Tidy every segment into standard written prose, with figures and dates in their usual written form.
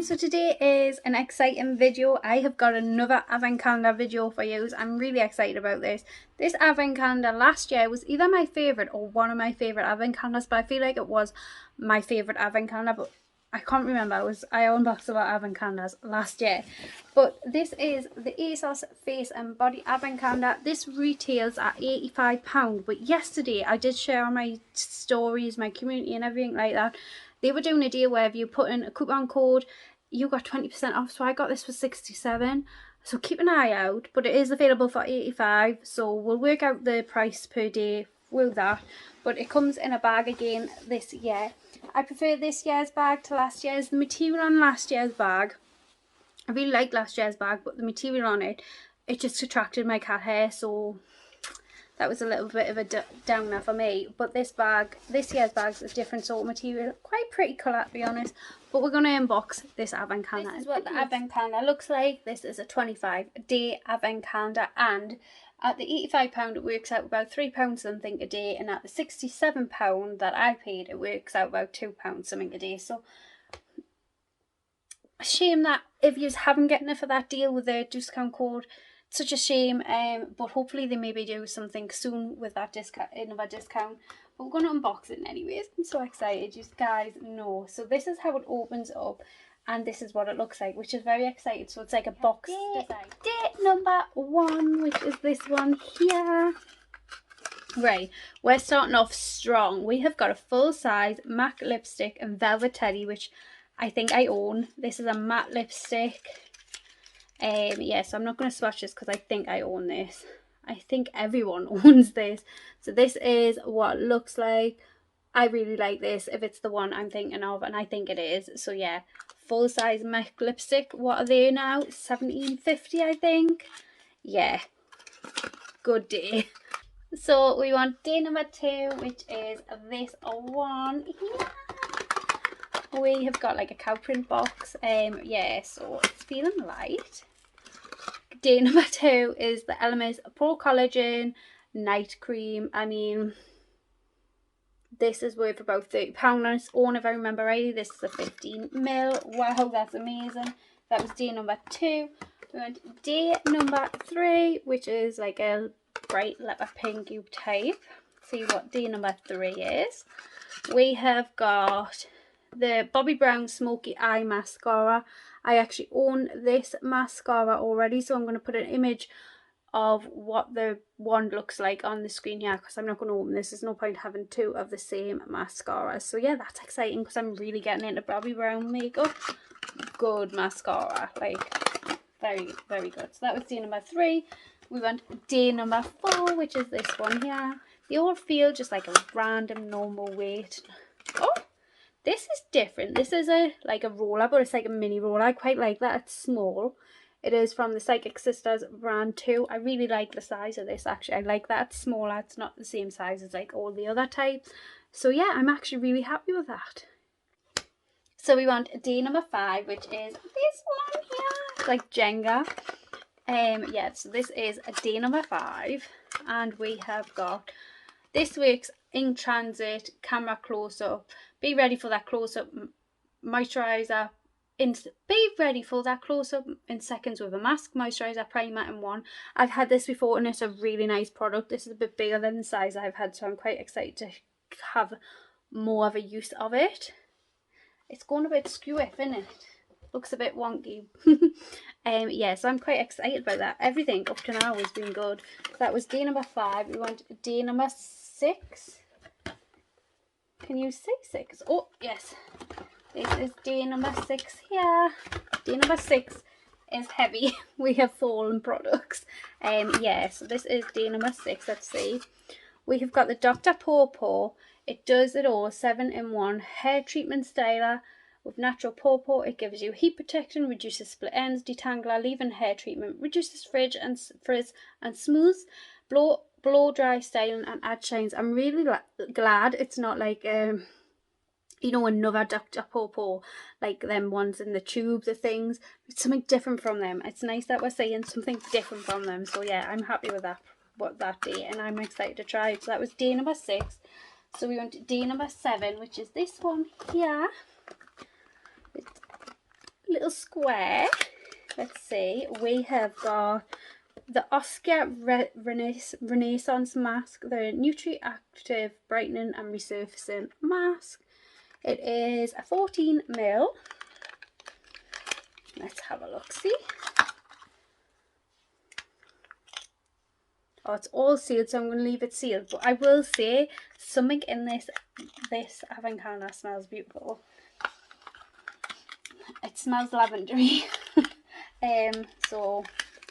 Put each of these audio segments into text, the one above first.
so today is an exciting video. I have got another advent calendar video for you. I'm really excited about this. This advent calendar last year was either my favourite or one of my favourite advent calendars, but I feel like it was my favourite advent calendar, but I can't remember. I unboxed a lot of advent calendars last year. But this is the Asos Face and Body advent calendar. This retails at £85, but yesterday I did share on my stories, my community and everything like that. They were doing a deal where if you put in a coupon code, you got 20% off. So I got this for 67. So keep an eye out, but it is available for 85. So we'll work out the price per day with that. But it comes in a bag again this year. I prefer this year's bag to last year's. The material on last year's bag, I really liked last year's bag, but the material on it, it just attracted my cat hair. So that was a little bit of a downer for me. But this bag, this year's bag's a different sort of material. Quite pretty colour, to be honest. But we're going to unbox this advent calendar. This is what the advent calendar looks like. This is a 25-day advent calendar. And at the £85, it works out about £3 something a day. And at the £67 that I paid, it works out about £2 something a day. So a shame that if you haven't gotten it for that deal with the discount code, such a shame, but hopefully they maybe do something soon with that discount, another discount. But we're going to unbox it anyways. I'm so excited, you guys know. So this is how it opens up, and this is what it looks like, which is very exciting. So it's like a box design. Day number 1, which is this one here. Right, we're starting off strong. We have got a full-size MAC lipstick and Velvet Teddy, which I think I own. This is a matte lipstick. So I'm not going to swatch this because I think I own this. I think everyone owns this. So this is what it looks like. I really like this, if it's the one I'm thinking of, and I think it is. So yeah, full size MAC lipstick. What are they now? £17.50, I think. Yeah, good day. So we want day number 2, which is this one here. We have got like a cow print box. Yeah, so it's feeling light. Day number 2 is the Elemis Pro Collagen Night Cream. I mean, this is worth about £30 on its own, if I remember rightly. This is a 15ml. Wow, that's amazing. That was day number 2. We went day number 3, which is like a bright leopard pink type. See what day number 3 is. We have got the Bobbi Brown Smoky Eye Mascara. I actually own this mascara already, so I'm going to put an image of what the wand looks like on the screen here, because I'm not going to open this. There's no point having 2 of the same mascara. So yeah, that's exciting because I'm really getting into Bobbi Brown makeup. Good mascara, like very, very good. So that was day number 3. We went day number 4, which is this one here. They all feel just like a random normal weight. Oh! This is different. This is like a roller, but it's like a mini roller. I quite like that. It's small. It is from the Psychic Sisters brand too. I really like the size of this, actually. I like that it's smaller. It's not the same size as like all the other types. So yeah, I'm actually really happy with that. So we want day number 5, which is this one here. It's like Jenga. Yeah, so this is a day number 5. And we have got This Week's In Transit Camera Close-Up. Be ready for that close-up moisturiser. Be ready for that close-up in seconds with a mask, moisturiser, primer in one. I've had this before and it's a really nice product. This is a bit bigger than the size I've had, so I'm quite excited to have more of a use of it. It's going a bit skewy, isn't it? Looks a bit wonky. Yeah, so I'm quite excited about that. Everything up to now has been good. That was day number 5. We went day number 6. Can you see 6? Oh, yes. This is day number 6 here. Day number 6 is heavy. We have fallen products. Yeah, so this is day number 6. Let's see. We have got the Dr. Pawpaw. It does it all. 7-in-1 hair treatment styler with natural pawpaw. It gives you heat protection, reduces split ends, detangler, leave-in hair treatment, reduces frizz and smooths, blow dry styling and add shines. I'm really glad it's not like you know, another Dr. Pawpaw, like them ones in the tubes of things. It's something different from them. It's nice that we're seeing something different from them. So yeah, I'm happy with that day, and I'm excited to try it. So that was day number 6. So we went to day number 7, which is this one here. It's little square. Let's see, we have got the Oscar Renaissance mask, the Nutri-Active Brightening and Resurfacing mask. It is a 14ml. Let's have a look, see. Oh, it's all sealed, so I'm going to leave it sealed. But I will say, something in this avocado smells beautiful. It smells lavendery. So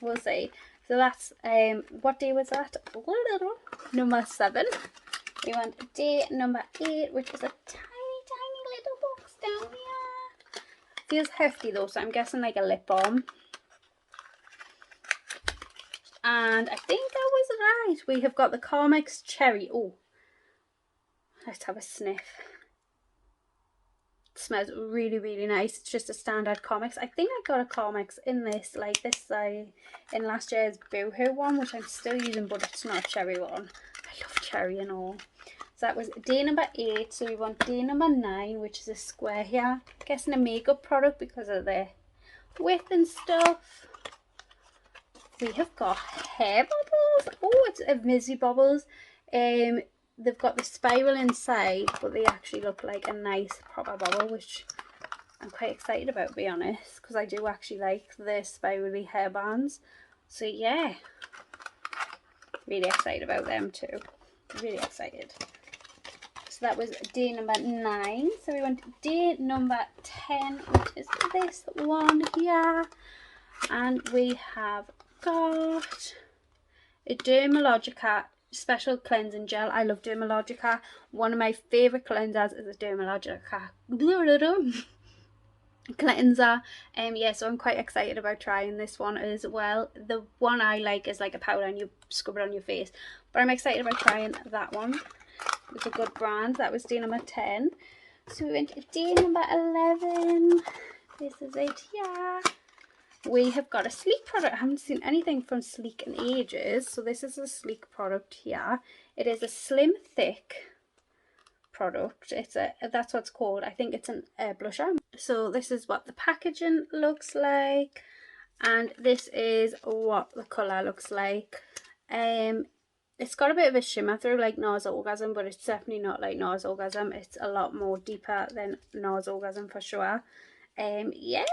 we'll see. So that's, what day was that? Number 7. We want day number 8, which is a tiny little box down here. Feels hefty though, so I'm guessing like a lip balm. And I think that was right. We have got the Carmex Cherry. Oh, let's have a sniff. It smells really, really nice. It's just a standard Carmex. I think I got a Carmex in this, like this, in last year's Boohoo one, which I'm still using, but it's not a cherry one. I love cherry and all. So that was day number 8. So we want day number 9, which is a square here. I'm guessing a makeup product because of the width and stuff. We have got hair bubbles. Oh, it's a Mizzy Bubbles. They've got the spiral inside, but they actually look like a nice proper bubble, which I'm quite excited about, to be honest, because I do actually like the spirally hair bands. So yeah, really excited about them too. Really excited. So that was day number 9. So we went day number 10, which is this one here, and we have got a Dermalogica special cleansing gel. I love Dermalogica. One of my favourite cleansers is a Dermalogica cleanser. Yeah, so I'm quite excited about trying this one as well. The one I like is like a powder and you scrub it on your face, but I'm excited about trying that one. It's a good brand. That was day number 10. So we went to day number 11. This is it here. We have got a Sleek product. I haven't seen anything from Sleek in ages. So this is a Sleek product here. It is a slim thick product. It's a, that's what it's called. I think it's an blusher. So this is what the packaging looks like. And this is what the colour looks like. It's got a bit of a shimmer through like NARS Orgasm, but it's definitely not like NARS Orgasm. It's a lot more deeper than NARS Orgasm for sure. Yeah.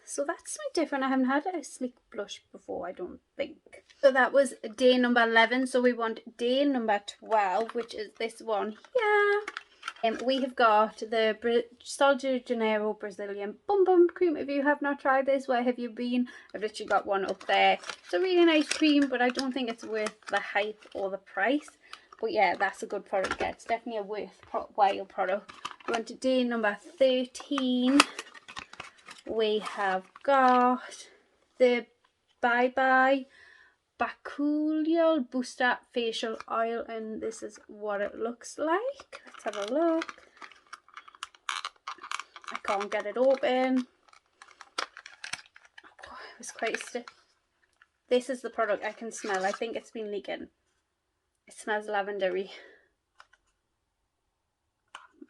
So that's something different. I haven't had a Sleek blush before, I don't think. So that was day number 11. So we want day number 12, which is this one here. We have got the Sol de Janeiro Brazilian Bum Bum Cream. If you have not tried this, where have you been? I've literally got one up there. It's a really nice cream, but I don't think it's worth the hype or the price. But yeah, that's a good product. Yeah, it's definitely a worthwhile product. We want to day number 13. We have got the Bye Bye Bakulial Booster Facial Oil, and this is what it looks like. Let's have a look. I can't get it open. Oh, it was quite stiff. This is the product I can smell. I think it's been leaking. It smells lavendery.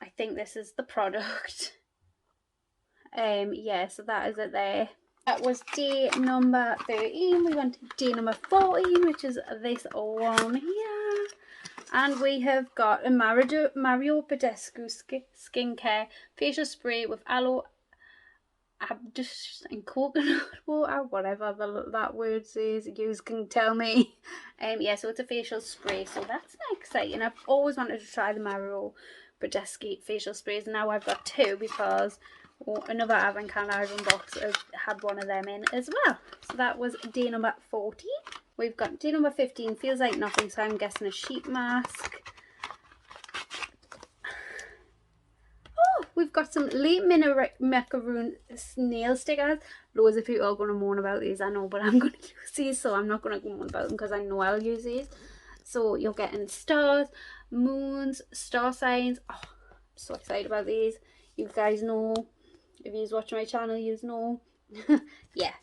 I think this is the product. Yeah, so that is it there. That was day number 13. We went to day number 14, which is this one here. And we have got a Mario Badescu skincare facial spray with aloe and coconut water, whatever that word says. You can tell me. Yeah, so it's a facial spray, so that's exciting. I've always wanted to try the Mario Badescu facial sprays. Now I've got 2 because another Avon box had one of them in as well. So that was day number 14. We've got day number 15. Feels like nothing, so I'm guessing a sheet mask. Oh, we've got some late macaroon nail stickers. Loads of people are going to moan about these, I know, but I'm going to use these, so I'm not going to moan about them because I know I'll use these. So you're getting stars, moons, star signs. Oh, I'm so excited about these. You guys know, if you watch my channel, you know. Yeah,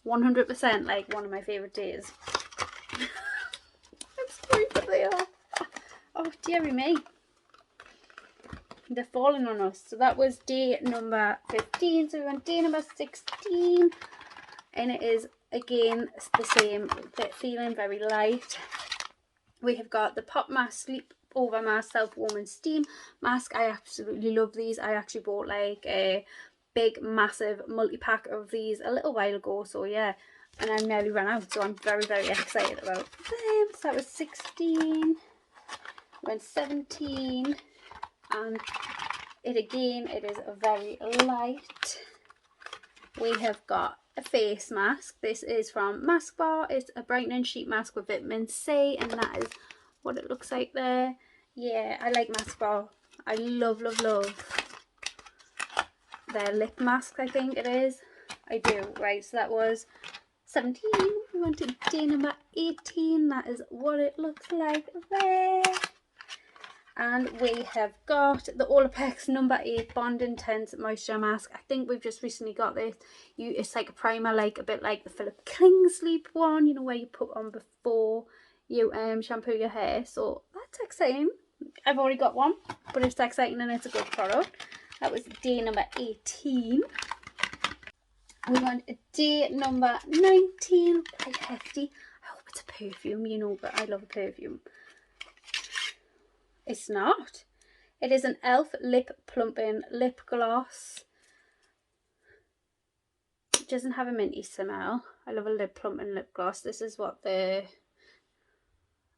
100% like one of my favourite days. I'm sorry, but they are. Oh, dearie me. They're falling on us. So that was day number 15. So we went day number 16. And it is, again, the same. Feeling very light. We have got the Pop Mask Sleep Over Mask Self Warming Steam Mask. I absolutely love these. I actually bought like a big, massive multi-pack of these a little while ago. So yeah. And I nearly ran out, so I'm very, very excited about them. So that was 16, went 17, and it is very light. We have got a face mask. This is from Mask Bar. It's a brightening sheet mask with vitamin C, and that is what it looks like there. Yeah, I like Mask Bar. I love, love, love their lip mask, I think it is. I do. Right, so that was 17. We went to day number 18. That is what it looks like there. And we have got the Olaplex number 8 Bond Intense Moisture Mask. I think we've just recently got this. It's like a primer, like a bit like the Philip King Sleep one, you know, where you put on before you shampoo your hair. So that's exciting. I've already got one, but it's exciting and it's a good product. That was day number 18. We went day number 19, quite hefty. I hope it's a perfume, you know, but I love a perfume. It's not. It is an e.l.f. Lip Plumping Lip Gloss. It doesn't have a minty smell. I love a lip plumping lip gloss. This is what the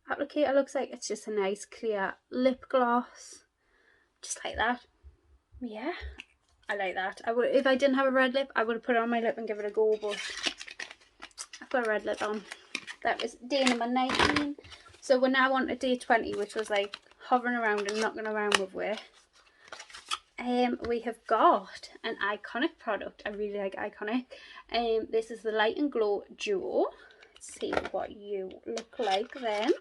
applicator looks like. It's just a nice clear lip gloss. Just like that. Yeah. I like that. I would, if I didn't have a red lip, I would have put it on my lip and give it a go, but I've got a red lip on. That was day number 19. So we're now on to day 20, which was like hovering around and knocking around with where. We have got an Iconic product. I really like Iconic. This is the Light and Glow Duo. Let's see what you look like then.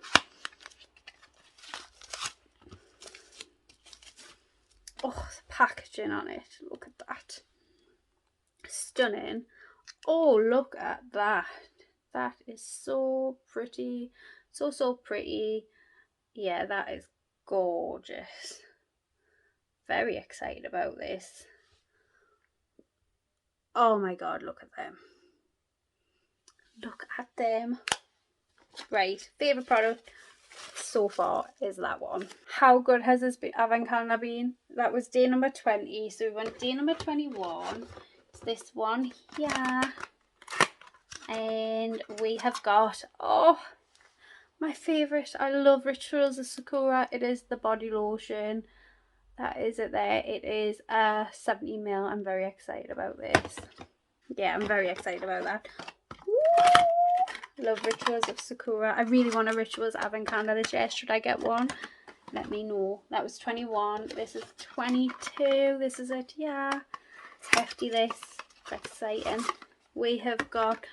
Oh, the packaging on it. Look at that. Stunning. Oh, look at that. That is so pretty. So, so pretty. Yeah, that is gorgeous. Very excited about this. Oh my god, look at them. Look at them. Right, favourite product so far is that one. How good has this Avancana been? That was day number 20, so we went day number 21. It's this one here. And we have got, oh, my favourite. I love Rituals of Sakura. It is the body lotion. That is it there. It is 70ml. I'm very excited about this. Yeah, I'm very excited about that. Woo! Love Rituals of Sakura. I really want a Rituals Avancana this year. Should I get one? Let me know. That was 21. This is 22. This is it. Yeah. It's hefty, this. It's exciting. We have got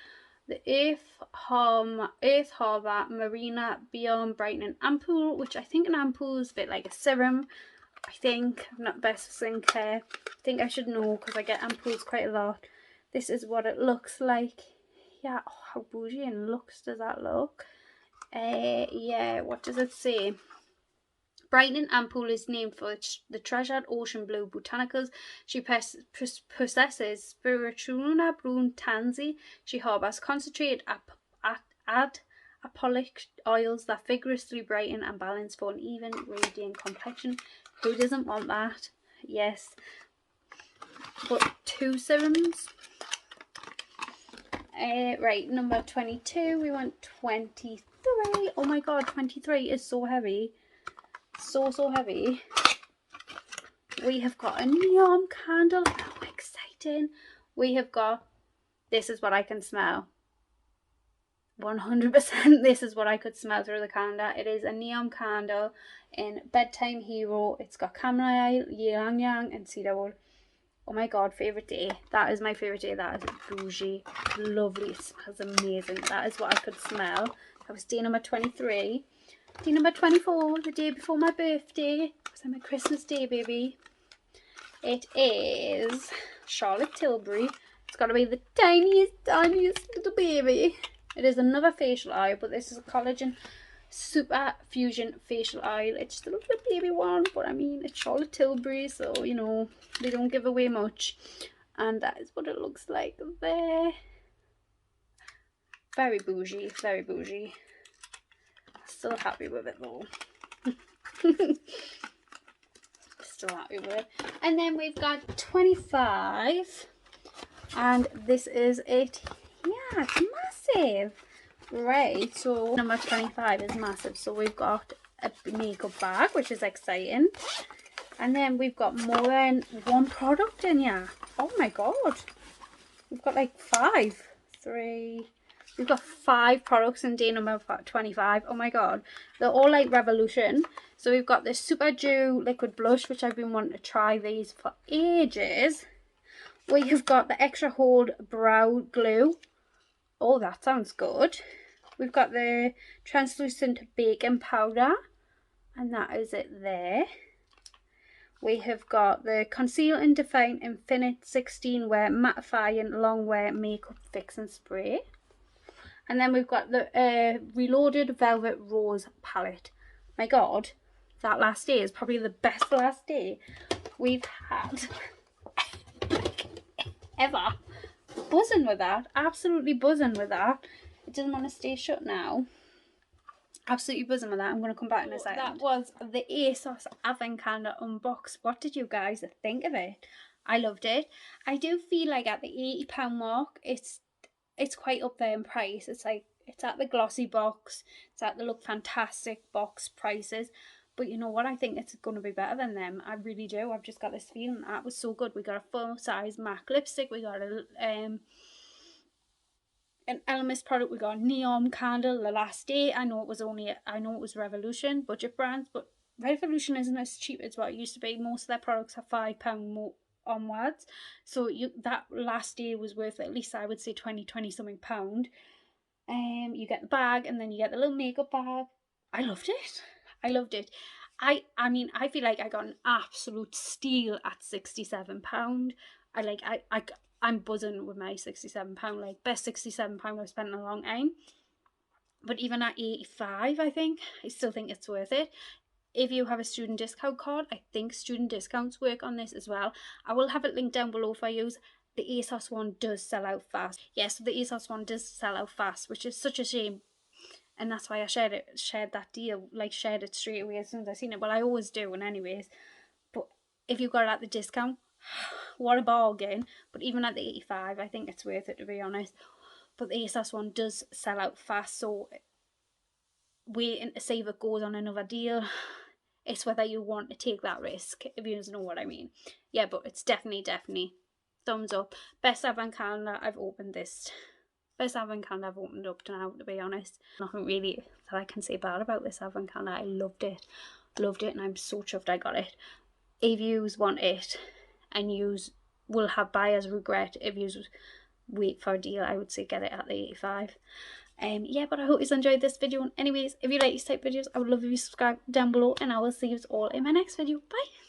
the Earth Harbour Marina Beyond Brightening Ampoule, which I think an ampoule is a bit like a serum. I think. I'm not the best for skincare. I think I should know because I get ampoules quite a lot. This is what it looks like. Yeah, oh, how bougie and luxe does that look? Yeah, what does it say? Brightening Ampoule is named for the treasured ocean blue botanicals. She possesses spirulina brune tansy. She harbours concentrated apolic oils that vigorously brighten and balance for an even radiant complexion. Who doesn't want that? Yes. But 2 serums. Right, number 22. We want 23. Oh my god, 23 is so heavy. So heavy. We have got a neon candle. How exciting. We have got, this is what I can smell. 100% this is what I could smell through the candle. It is a neon candle in Bedtime Hero. It's got chamomile, ylang yang and cedarwood. Oh my god, favourite day. That is my favourite day. That is bougie. Lovely. It smells amazing. That is what I could smell. That was day number 23. Day number 24, the day before my birthday. Because I'm a Christmas day baby. It is Charlotte Tilbury. It's got to be the tiniest little baby. It is another facial eye, but this is a collagen Super Fusion Facial Oil. It's just a little baby one, but I mean, it's Charlotte Tilbury, so, you know, they don't give away much. And that is what it looks like there. Very bougie, very bougie. Still happy with it though. Still happy with it. And then we've got 25. And this is it. Yeah, it's massive. Right, so number 25 is massive. So we've got a makeup bag, which is exciting. And then we've got more than one product in here. Oh my god. We've got like 5. 3. We've got 5 products in day number 25. Oh my god. They're all like Revolution. So we've got this Super Dew liquid blush, which I've been wanting to try these for ages. We have got the Extra Hold Brow Glue. Oh, that sounds good. We've got the translucent baking powder, and that is it there. We have got the Conceal and Define Infinite 16 Wear Mattifying Long Wear Makeup Fix and Spray. And then we've got the Reloaded Velvet Rose Palette. My god, that last day is probably the best last day we've had ever. Buzzing with that, absolutely buzzing with that. It doesn't want to stay shut now. Absolutely buzzing with that. I'm going to come back in a second. That was the Asos Advent Calendar unbox. What did you guys think of it? I loved it. I do feel like at the £80 mark, it's quite up there in price. It's like, it's at the glossy box, it's at the Look Fantastic box prices. But you know what? I think it's going to be better than them. I really do. I've just got this feeling. That was so good. We got a full size MAC lipstick. We got a an Elemis product. We got a neon candle the last day. I know it was Revolution budget brands, but Revolution isn't as cheap as what it used to be. Most of their products are £5 more onwards. So that last day was worth at least, I would say, 20 something pound. You get the bag, and then you get the little makeup bag. I loved it. I loved it. I mean, I feel like I got an absolute steal at £67. I'm buzzing with my £67, like best £67 I've spent in a long time. But even at 85, I still think it's worth it. If you have a student discount card, I think student discounts work on this as well. I will have it linked down below for you. The Asos one does sell out fast. Yes, so the Asos one does sell out fast, which is such a shame. And that's why I shared that deal, like shared it straight away as soon as I seen it. Well, I always do, and anyways. But if you got it at the discount, what a bargain. But even at the 85, I think it's worth it, to be honest. But the ASOS one does sell out fast, so waiting to see if it goes on another deal. It's whether you want to take that risk, if you know what I mean. Yeah, but it's definitely thumbs up. Best Advent Calendar I've opened this. Best Advent Calendar I've opened up to now, to be honest. Nothing really that I can say bad about this Advent Calendar. I loved it. Loved it, and I'm so chuffed I got it. If yous want it, and yous will have buyer's regret if yous wait for a deal, I would say get it at the 85. Yeah, but I hope you enjoyed this video. And anyways, if you like these type of videos, I would love if you subscribe down below, and I will see you all in my next video. Bye.